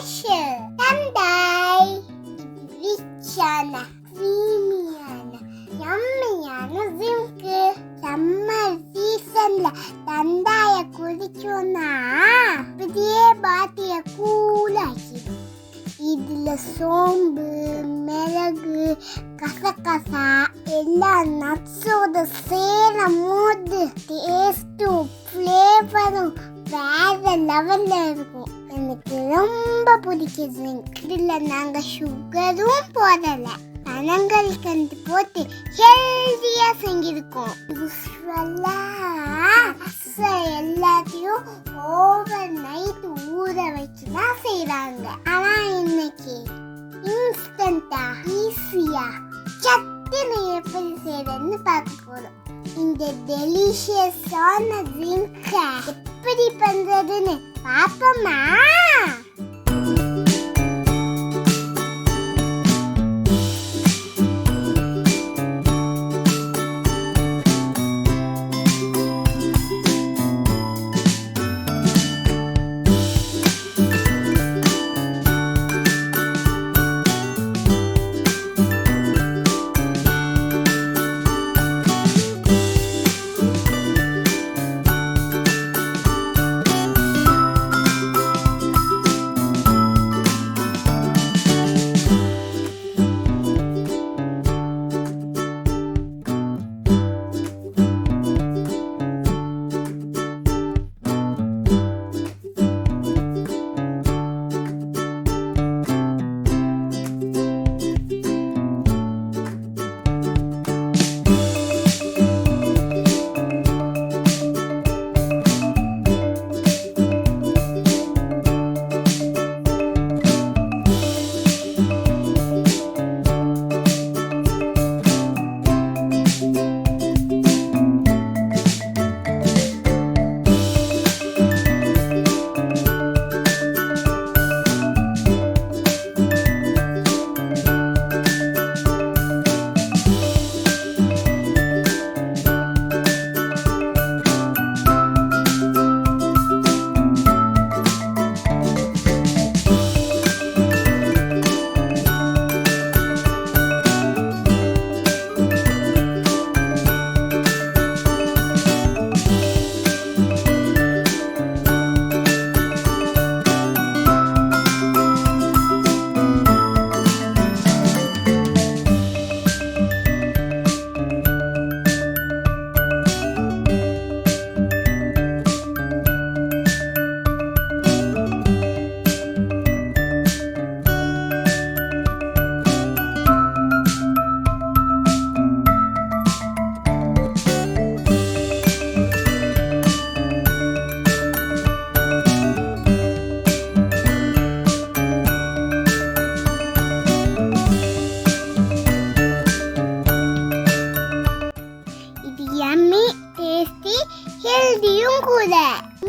special. Thandai. ரிச்சான கிரீமியான யம்மியான drink. Summer சீசன்ல தந்தாய குடிச்சோன்னா அப்படியே பாட்டிய கூலாக்கிடும். இதுல சோம்பு, மிளகு, கசகசா எல்லா நட்ஸோட சேரும் போது டேஸ்டும் ஃப்ளேவரும் வேற லெவல்ல இருக்கும். எனக்கு ரொம்ப பிடிக்குது. இதுல நாங்க சுகரும் போடல, பனங்கல்கண்டு போட்டு ஹெல்தியா செஞ்சிருக்கோம். எல்லாத்தையும் ஓவர் நைட் ஊற வச்சுதான் செய்யறாங்க. ஆனா இன்னைக்கு இன்ஸ்டன்டா ஈஸியா சட்டுன்னு எப்படி செய்யறதுன்னு பார்க்க போறோம். இந்த டெலிஷியஸான ட்ரிங்க் எப்படி பண்றதுன்னு பாப்போமா?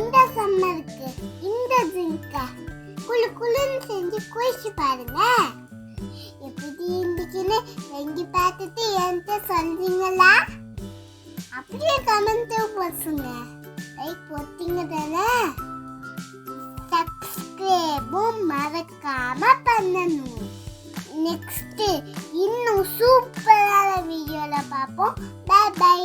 இந்த சம்மருக்கு இந்த ட்ரிங்க குளு குளுன்னு செஞ்சு குடிச்சு பாருங்க. எப்படி இருந்துச்சுன்னு செஞ்சு பார்த்துட்டு என்கிட்ட சொல்றீங்களா? அப்படியே கமெண்ட் போடுங்க. லைக் போட்டீங்க தானே? சப்ஸ்கிரைபும் மறக்காம பண்ணணும். நெக்ஸ்ட் இன்னும் சூப்பரான வீடியோல பார்ப்போம். Bye by.